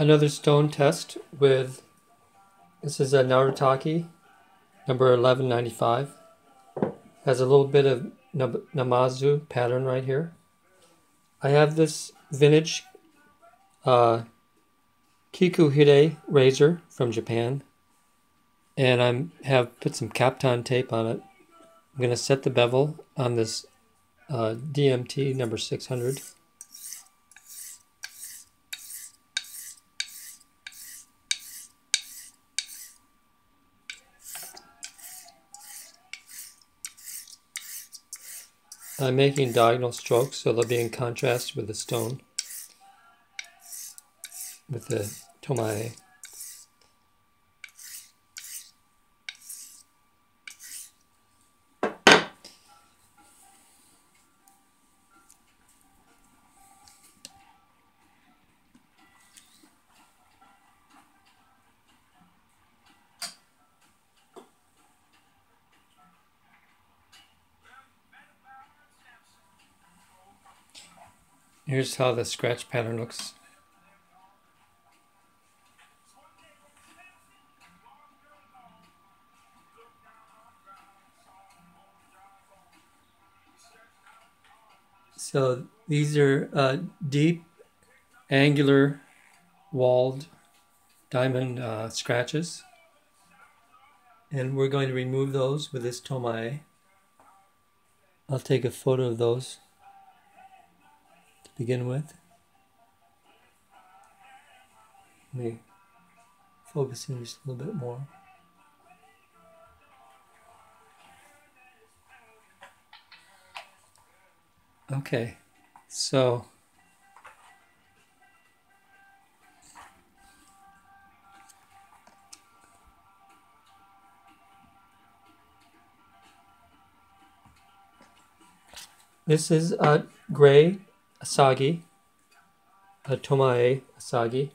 Another stone test with, this is a Narutaki, number 1195. Has a little bit of Namazu pattern right here. I have this vintage Kikuhide razor from Japan, and I have put some Kapton tape on it. I'm going to set the bevel on this DMT number 600. I'm making diagonal strokes so they'll be in contrast with the stone, with the tomae. Here's how the scratch pattern looks. So these are deep, angular, walled diamond scratches. And we're going to remove those with this tomae. I'll take a photo of those to begin with. Let me focus in just a little bit more. Okay, so this is a gray asagi, a tomae asagi,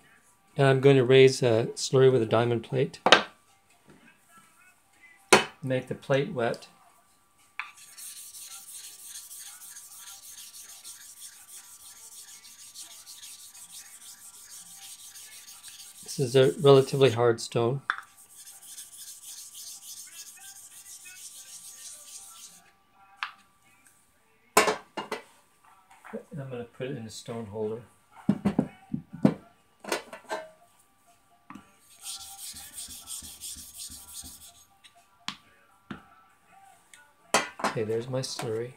and I'm going to raise a slurry with a diamond plate. Make the plate wet. This is a relatively hard stone. I'm going to put it in a stone holder. Okay, there's my slurry.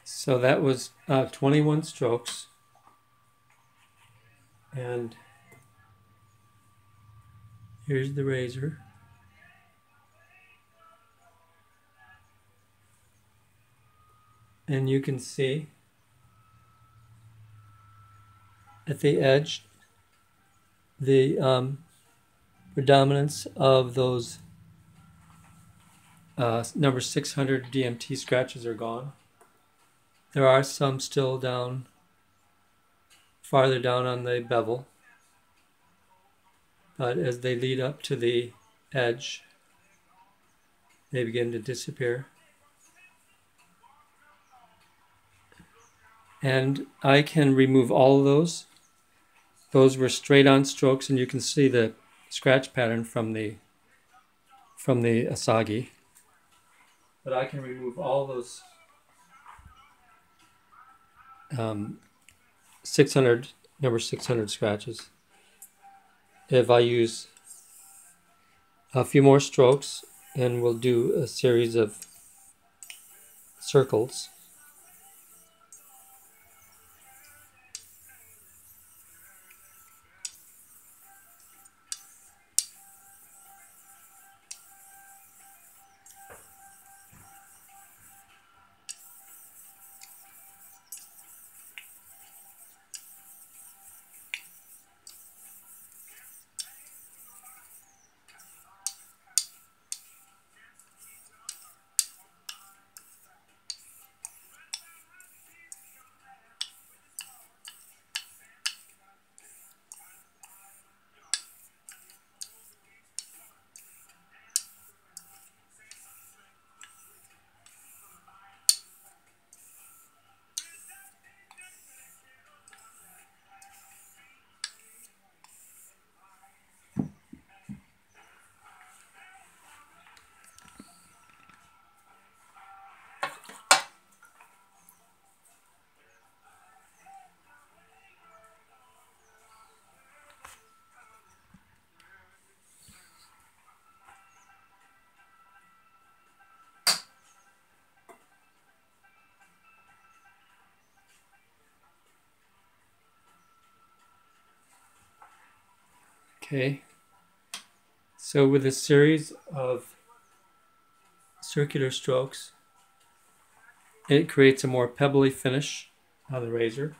So that was 21 strokes, and here's the razor. And you can see at the edge the predominance of those number 600 DMT scratches are gone. There are some still down, farther down on the bevel. but as they lead up to the edge, they begin to disappear. And I can remove all of those. Those were straight on strokes, and you can see the scratch pattern from the asagi. But I can remove all those 600 number 600 scratches if I use a few more strokes, and we'll do a series of circles. Okay, so with a series of circular strokes, it creates a more pebbly finish on the razor.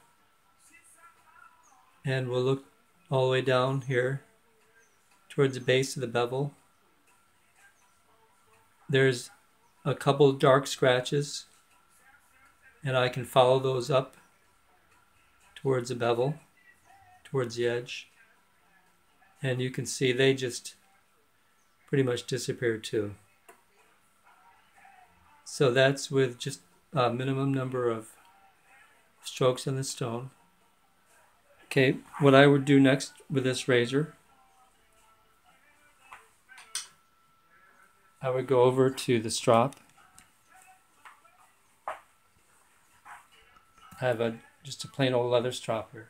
And we'll look all the way down here towards the base of the bevel. There's a couple dark scratches, and I can follow those up towards the bevel, towards the edge. And you can see they just pretty much disappear too. So that's with just a minimum number of strokes in the stone. Okay, what I would do next with this razor, I would go over to the strop. I have just a plain old leather strop here.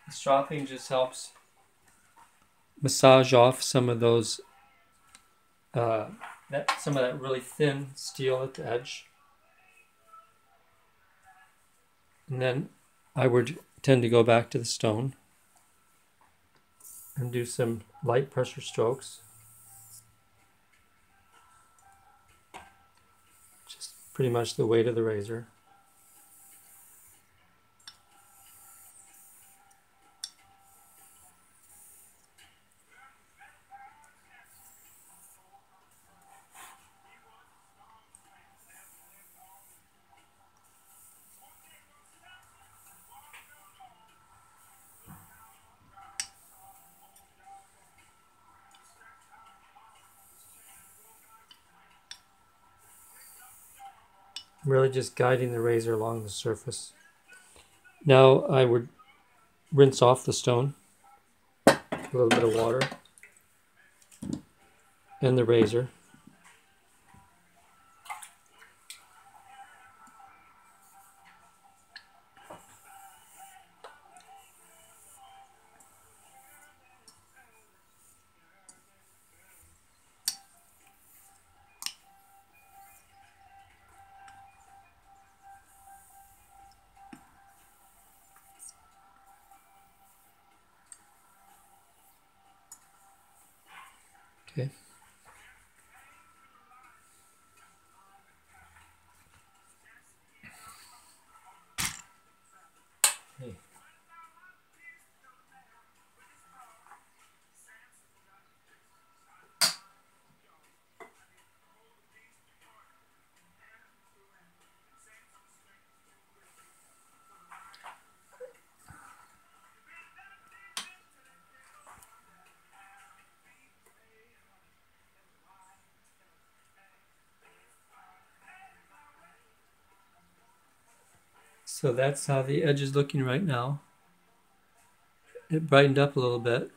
The stropping just helps massage off some of those, some of that really thin steel at the edge. And then I would tend to go back to the stone and do some light pressure strokes. Just pretty much the weight of the razor. I'm really just guiding the razor along the surface. Now I would rinse off the stone with a little bit of water and the razor. Okay. Hey. So that's how the edge is looking right now. It brightened up a little bit.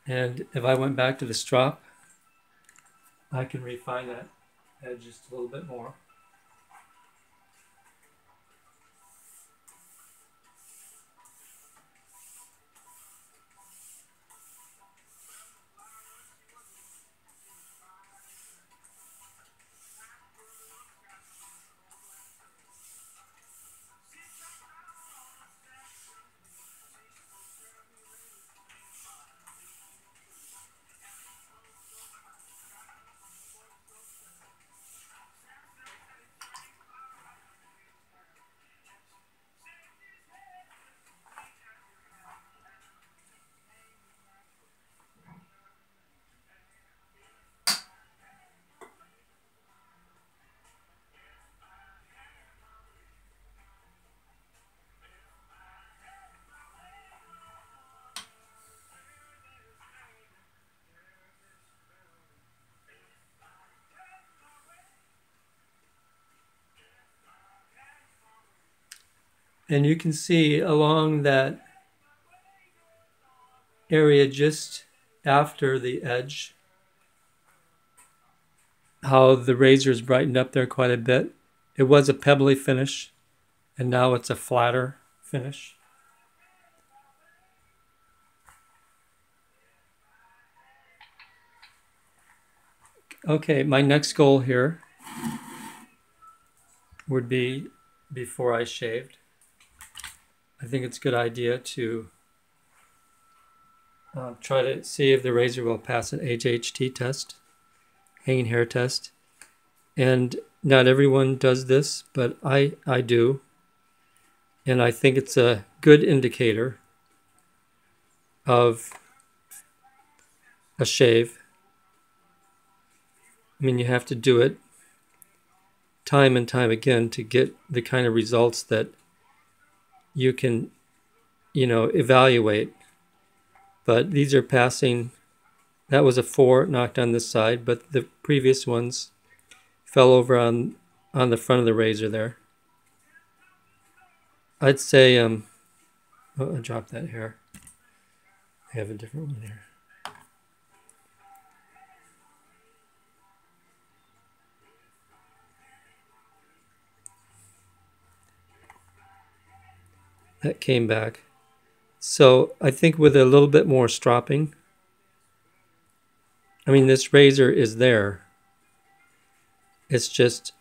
And if I went back to the strop, I can refine that edge just a little bit more. And you can see along that area just after the edge how the razor's brightened up there quite a bit. It was a pebbly finish, and now it's a flatter finish. Okay, my next goal here would be, before I shaved, I think it's a good idea to try to see if the razor will pass an HHT test, hanging hair test. And not everyone does this, but I do. And I think it's a good indicator of a shave. I mean, you have to do it time and time again to get the kind of results that you can, evaluate. But these are passing. That was a 4 knocked on this side, but the previous ones fell over on the front of the razor there. I'd say, oh, I dropped that hair. I have a different one here. That came back. So I think with a little bit more stropping, I mean, this razor is there. It's just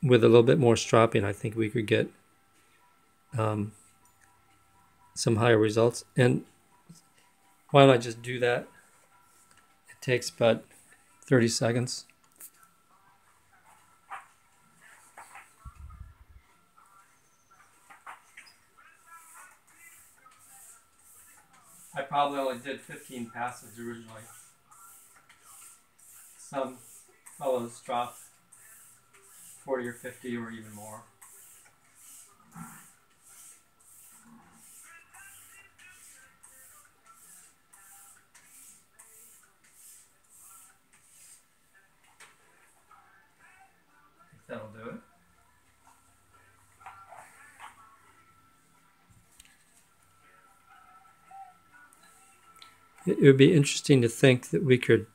with a little bit more stropping, I think we could get some higher results. And why don't I just do that? It takes about 30 seconds. I probably only did 15 passes originally. Some fellows drop 40 or 50 or even more. I think that'll do it. It would be interesting to think that we could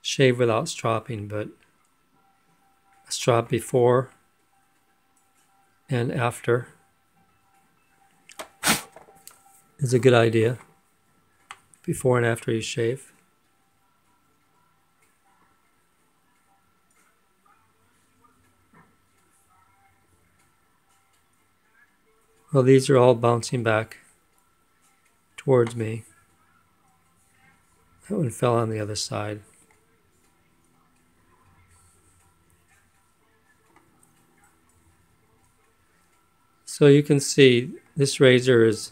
shave without stropping, but a strop before and after is a good idea. Before and after you shave. Well, these are all bouncing back towards me. That one fell on the other side. So you can see this razor is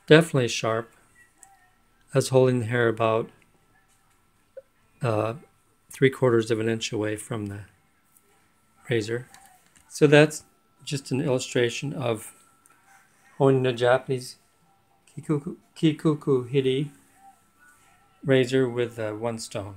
definitely sharp. I was holding the hair about 3/4 of an inch away from the razor. So that's just an illustration of honing a Japanese Kikuhide razor with one stone.